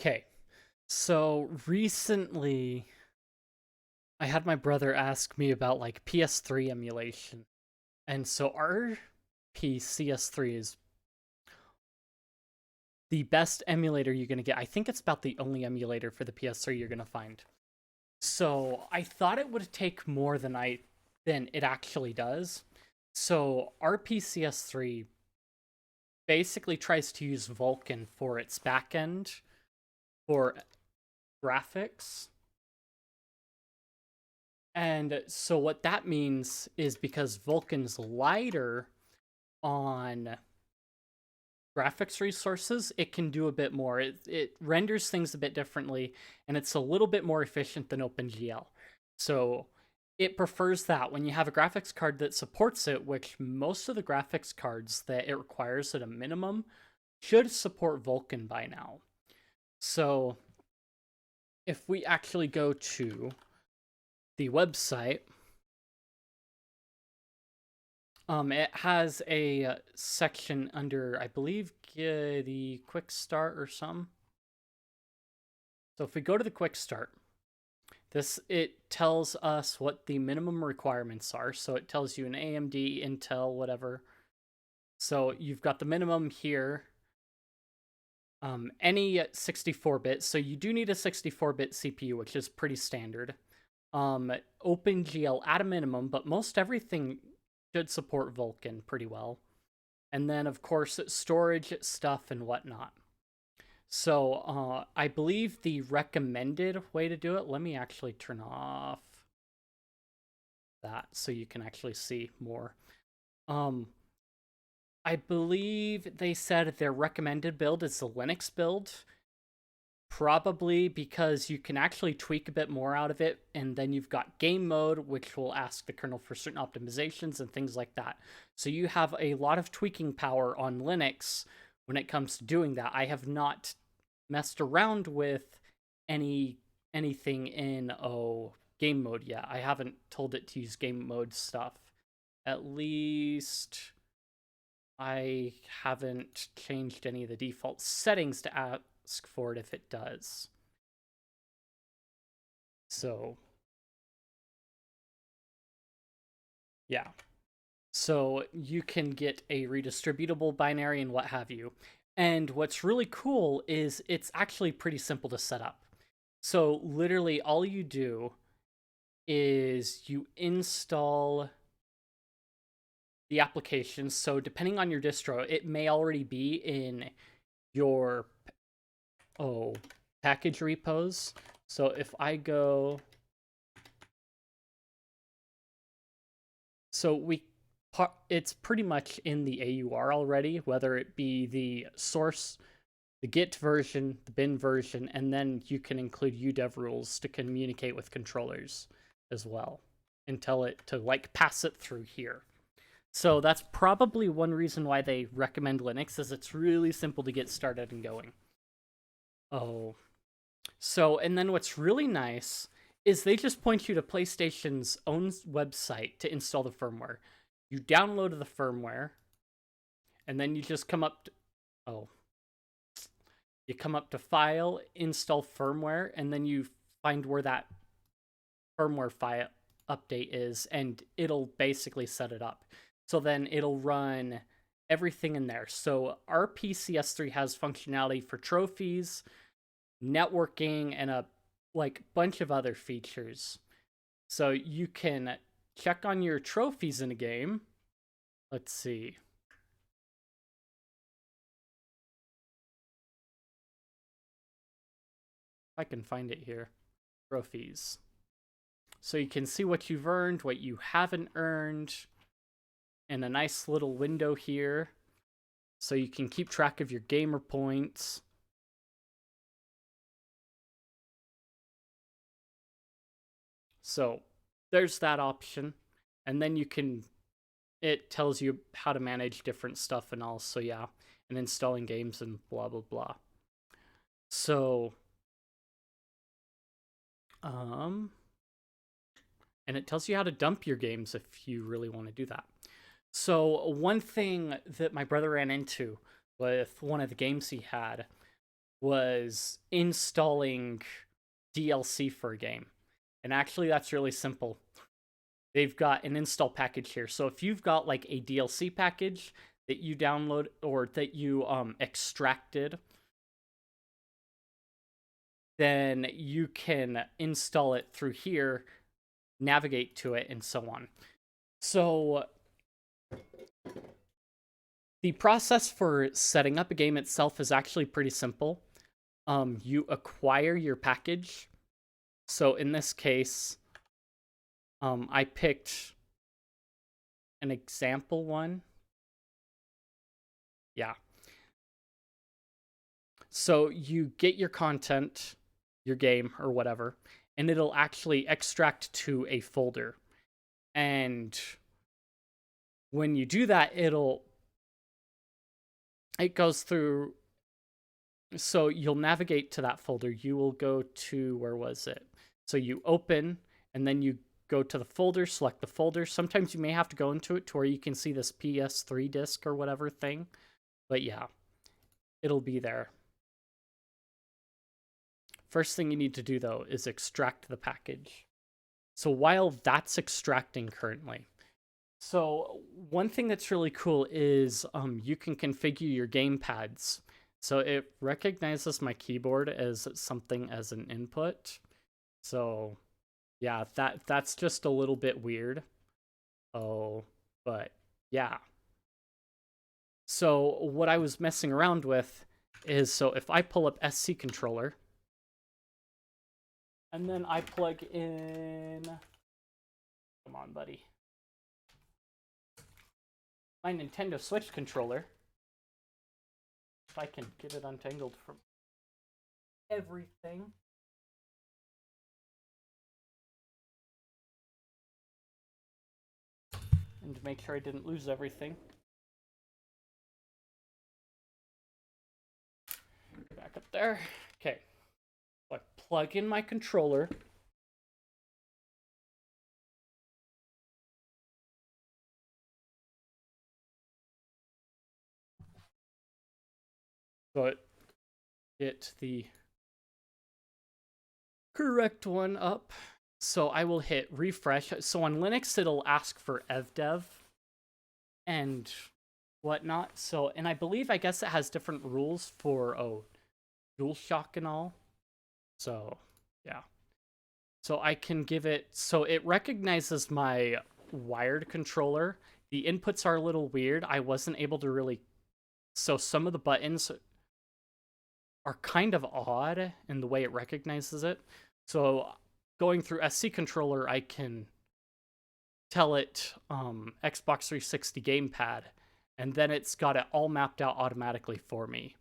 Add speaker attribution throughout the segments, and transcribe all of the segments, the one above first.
Speaker 1: Okay, so recently I had my brother ask me about like PS3 emulation. And so RPCS3 is the best emulator you're going to get. I think it's about the only emulator for the PS3 you're going to find. So I thought it would take more than it actually does. So RPCS3 basically tries to use Vulkan for its backend for graphics. And so what that means is because Vulkan's lighter on graphics resources, it can do a bit more. It renders things a bit differently, and it's a little bit more efficient than OpenGL. So it prefers that when you have a graphics card that supports it, which most of the graphics cards that it requires at a minimum should support Vulkan by now. So if we actually go to the website, it has a section under, I believe, the quick start or some. So if we go to the quick start, it tells us what the minimum requirements are. So it tells you an AMD, Intel, whatever. So you've got the minimum here. Any 64-bit. So you do need a 64-bit CPU, which is pretty standard. OpenGL at a minimum, but most everything should support Vulkan pretty well. And then, of course, storage stuff and whatnot. So I believe the recommended way to do it, let me actually turn off that so you can actually see more. I believe they said their recommended build is the Linux build, probably because you can actually tweak a bit more out of it, and then you've got game mode, which will ask the kernel for certain optimizations and things like that. So you have a lot of tweaking power on Linux when it comes to doing that. I have not messed around with anything in game mode yet. I haven't told it to use game mode stuff. At least I haven't changed any of the default settings to ask for it if it does. So yeah. So you can get a redistributable binary and what have you. And what's really cool is it's actually pretty simple to set up. So literally all you do is you install the application. So depending on your distro, it may already be in your package repos. So if I go, it's pretty much in the AUR already, whether it be the source, the Git version, the bin version, and then you can include UDEV rules to communicate with controllers as well and tell it to like pass it through here. So that's probably one reason why they recommend Linux, is it's really simple to get started and going. So, and then what's really nice is they just point you to PlayStation's own website to install the firmware. You download the firmware, and then you just come up to, you come up to File, Install Firmware, and then you find where that firmware file update is, and it'll basically set it up. So then it'll run everything in there. So RPCS3 has functionality for trophies, networking, and a bunch of other features. So you can check on your trophies in a game. Let's see. If I can find it here. Trophies. So you can see what you've earned, what you haven't earned, and a nice little window here. So you can keep track of your gamer points. So there's that option. And then it tells you how to manage different stuff and all. So yeah, and installing games and blah, blah, blah. So, and it tells you how to dump your games if you really want to do that. So one thing that my brother ran into with one of the games he had was installing DLC for a game. And actually, that's really simple. They've got an install package here. So if you've got like a DLC package that you download or that you extracted, then you can install it through here, navigate to it, and so on. So the process for setting up a game itself is actually pretty simple. You acquire your package. So in this case, I picked an example one. Yeah. So you get your content, your game, or whatever, and it'll actually extract to a folder. And when you do that, it goes through. So you'll navigate to that folder. You will go to, where was it? So you open, and then you go to the folder, select the folder. Sometimes you may have to go into it to where you can see this PS3 disc or whatever thing. But yeah, it'll be there. First thing you need to do, though, is extract the package. So while that's extracting currently, so one thing that's really cool is you can configure your game pads. So it recognizes my keyboard as something as an input. So yeah, that's just a little bit weird. Oh, but yeah. So what I was messing around with is, so if I pull up SC controller, and then I plug in, come on, buddy, my Nintendo Switch controller, if I can get it untangled from everything. And to make sure I didn't lose everything. Back up there. Okay. So I plug in my controller. So get the correct one up. So I will hit refresh. So on Linux, it'll ask for evdev and whatnot. So, and I believe, I guess it has different rules for, DualShock and all. So, yeah. So I can give it, so it recognizes my wired controller. The inputs are a little weird. I wasn't able to really, so some of the buttons are kind of odd in the way it recognizes it. So going through SC controller, I can tell it Xbox 360 gamepad, and then it's got it all mapped out automatically for me.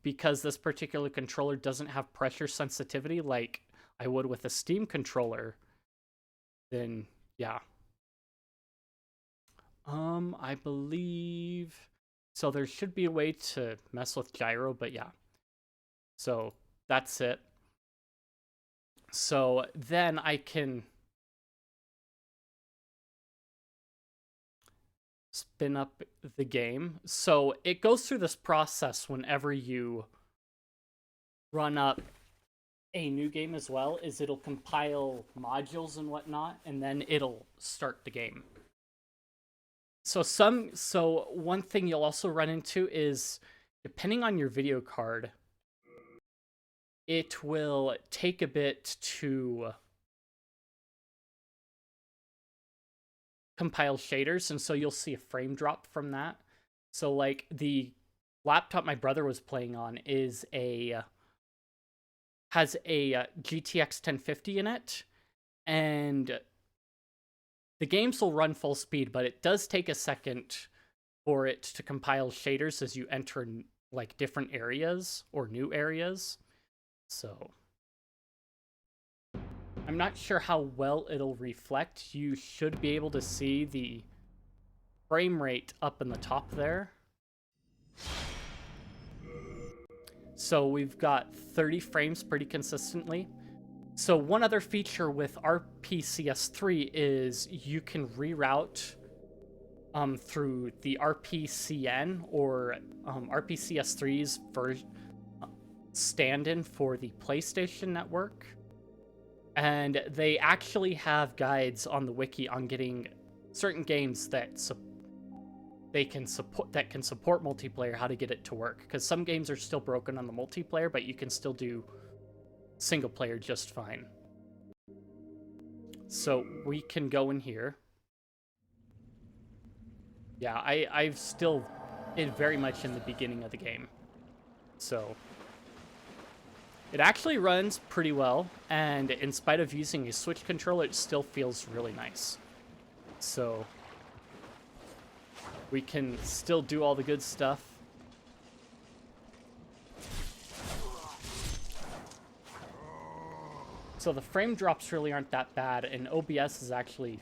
Speaker 1: Because this particular controller doesn't have pressure sensitivity like I would with a Steam controller, then yeah. I believe, so there should be a way to mess with gyro, but yeah. So that's it. So then I can spin up the game. So it goes through this process whenever you run up a new game as well, is it'll compile modules and whatnot, and then it'll start the game. So one thing you'll also run into is, depending on your video card, it will take a bit to compile shaders, and so you'll see a frame drop from that. So like the laptop my brother was playing on has a GTX 1050 in it, and the games will run full speed, but it does take a second for it to compile shaders as you enter like different areas or new areas. So I'm not sure how well it'll reflect. You should be able to see the frame rate up in the top there. So we've got 30 frames pretty consistently. So one other feature with RPCS3 is you can reroute through the RPCN or RPCS3's version. stand-in for the PlayStation Network, and they actually have guides on the wiki on getting certain games that can support multiplayer, how to get it to work, because some games are still broken on the multiplayer, but you can still do single player just fine. So we can go in here. Yeah, I've still very much in the beginning of the game, so it actually runs pretty well, and in spite of using a Switch controller, it still feels really nice. So we can still do all the good stuff. So the frame drops really aren't that bad, and OBS is actually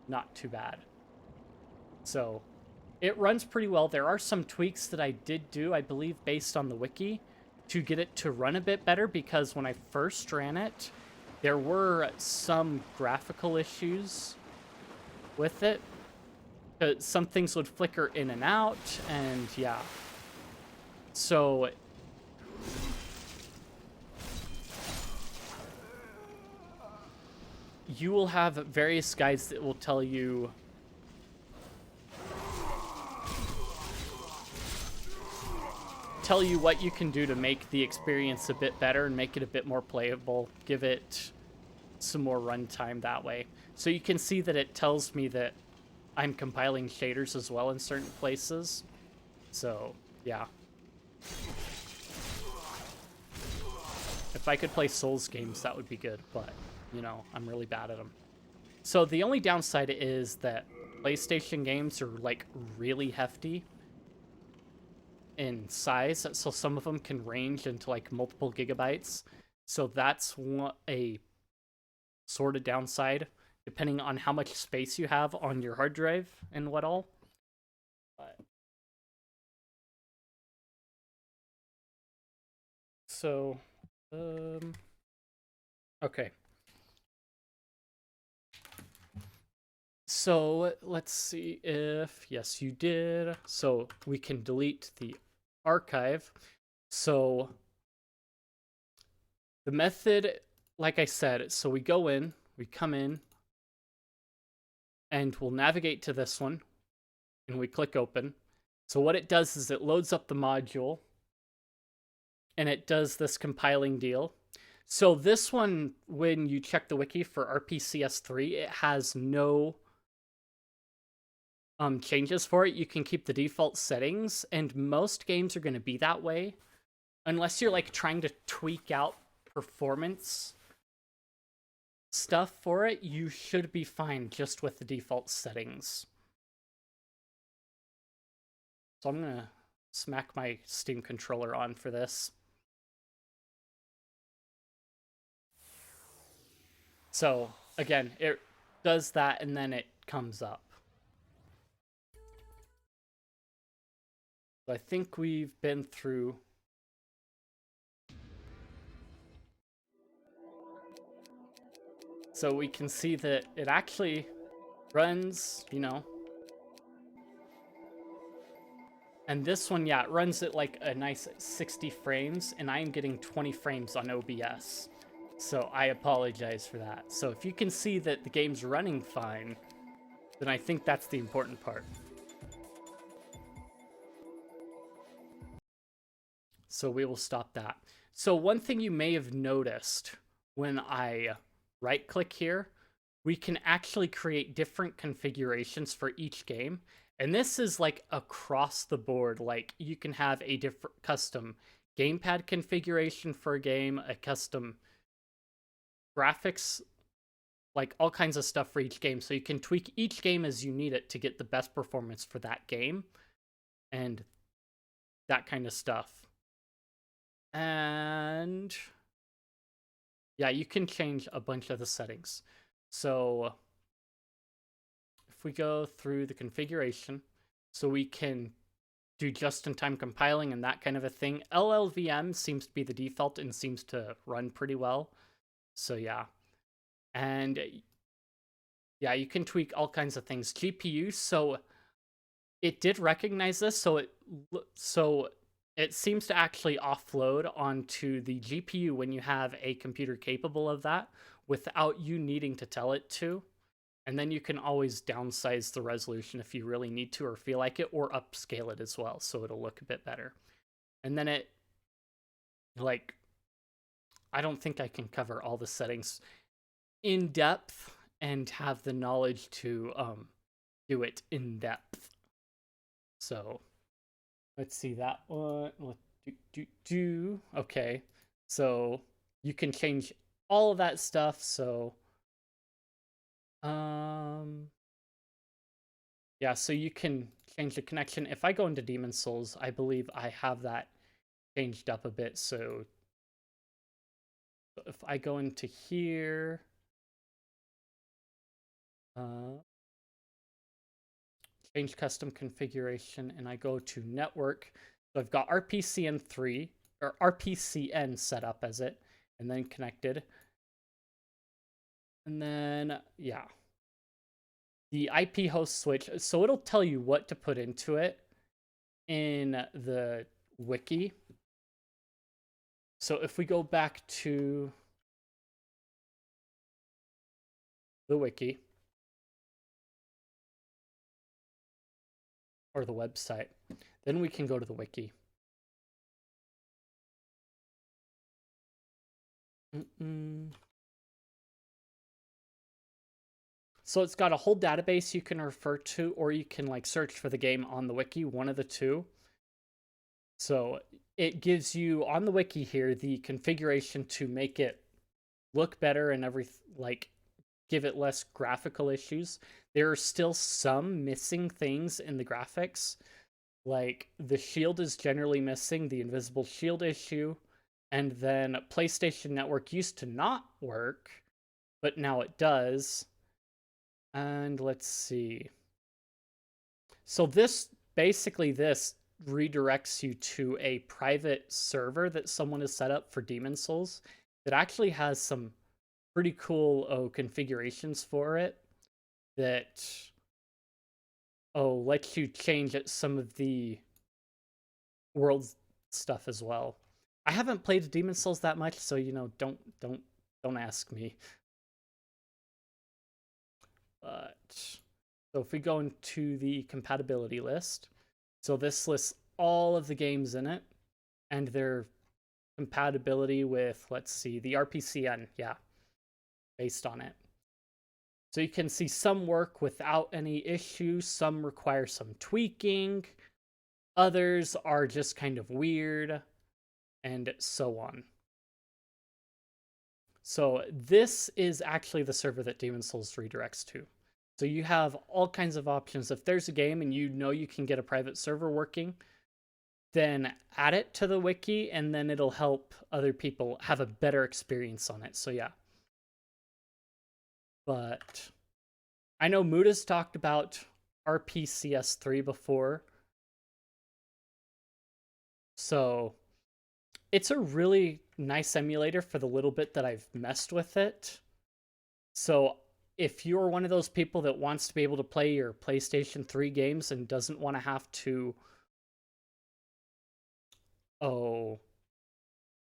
Speaker 1: not too bad. So it runs pretty well. There are some tweaks that I did do, I believe, based on the wiki, to get it to run a bit better, because when I first ran it, there were some graphical issues with it. Some things would flicker in and out, and yeah. So you will have various guides that will tell you what you can do to make the experience a bit better and make it a bit more playable, give it some more runtime that way. So you can see that it tells me that I'm compiling shaders as well in certain places. So, yeah. If I could play Souls games, that would be good, but, you know, I'm really bad at them. So the only downside is that PlayStation games are, like, really hefty in size, so some of them can range into, like, multiple gigabytes. So that's a sort of downside, depending on how much space you have on your hard drive and what all. But so, okay. So let's see if, yes, you did. So we can delete the archive. So the method, like I said, so we go in, we come in, and we'll navigate to this one, and we click open. So what it does is it loads up the module, and it does this compiling deal. So this one, when you check the wiki for RPCS3, it has no changes for it. You can keep the default settings, and most games are going to be that way, unless you're like trying to tweak out performance stuff for it. You should be fine just with the default settings. So I'm gonna smack my Steam controller on for this. So again, it does that and then it comes up. So I think we've been through. So we can see that it actually runs, you know. And this one, yeah, it runs at like a nice 60 frames, and I am getting 20 frames on OBS. So I apologize for that. So if you can see that the game's running fine, then I think that's the important part. So we will stop that. So one thing you may have noticed when I right-click here, we can actually create different configurations for each game. And this is like across the board. Like you can have a different custom gamepad configuration for a game, a custom graphics, like all kinds of stuff for each game. So you can tweak each game as you need it to get the best performance for that game and that kind of stuff. And yeah, you can change a bunch of the settings. So if we go through the configuration, so we can do just-in-time compiling and that kind of a thing. LLVM seems to be the default and seems to run pretty well. So yeah. And yeah, you can tweak all kinds of things. GPU, so it did recognize this, so it seems to actually offload onto the GPU when you have a computer capable of that without you needing to tell it to. And then you can always downsize the resolution if you really need to or feel like it, or upscale it as well so it'll look a bit better. And then it, like, I don't think I can cover all the settings in depth and have the knowledge to do it in depth. So let's see that one. Okay, so you can change all of that stuff. So yeah, so you can change the connection. If I go into Demon Souls, I believe I have that changed up a bit. So if I go into here, change custom configuration, and I go to network. So I've got RPCN3 or RPCN set up as it, and then connected. And then, yeah, the IP host switch. So it'll tell you what to put into it in the wiki. So if we go back to the wiki, or the website, then we can go to the wiki. So it's got a whole database you can refer to, or you can like search for the game on the wiki, one of the two. So it gives you on the wiki here the configuration to make it look better and like give it less graphical issues. There are still some missing things in the graphics. Like the shield is generally missing, the invisible shield issue, and then PlayStation Network used to not work, but now it does. And let's see. So this redirects you to a private server that someone has set up for Demon Souls that actually has some pretty cool configurations for it that lets you change some of the world stuff as well. I haven't played Demon Souls that much, so don't ask me. But so if we go into the compatibility list, so this lists all of the games in it and their compatibility with, let's see, the RPCN, yeah, based on it. So you can see some work without any issues, some require some tweaking, others are just kind of weird, and so on. So this is actually the server that Demon Souls redirects to. So you have all kinds of options. If there's a game and you know you can get a private server working, then add it to the wiki, and then it'll help other people have a better experience on it. So yeah. But I know Muda's talked about RPCS3 before. So it's a really nice emulator for the little bit that I've messed with it. So if you're one of those people that wants to be able to play your PlayStation 3 games and doesn't want to have to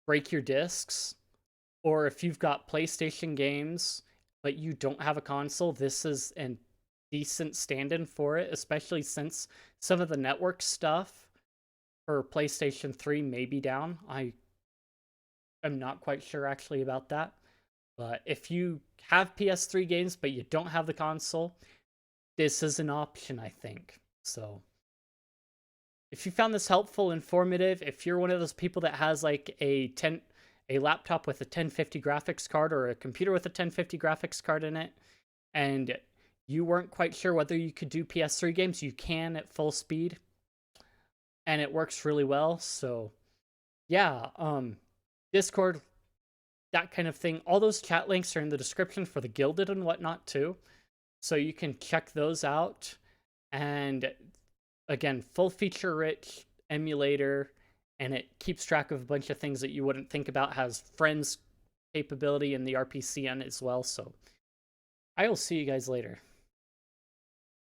Speaker 1: break your discs, or if you've got PlayStation games but you don't have a console, this is a decent stand-in for it, especially since some of the network stuff for PlayStation 3 may be down. I am not quite sure actually about that. But if you have PS3 games but you don't have the console, this is an option, I think. So if you found this helpful, informative, if you're one of those people that has like a laptop with a 1050 graphics card or a computer with a 1050 graphics card in it, and you weren't quite sure whether you could do PS3 games, you can at full speed, and it works really well. So yeah, Discord, that kind of thing. All those chat links are in the description for the Guilded and whatnot too, so you can check those out. And again, full feature rich emulator, and it keeps track of a bunch of things that you wouldn't think about. Has friends capability in the RPCN as well. So I will see you guys later.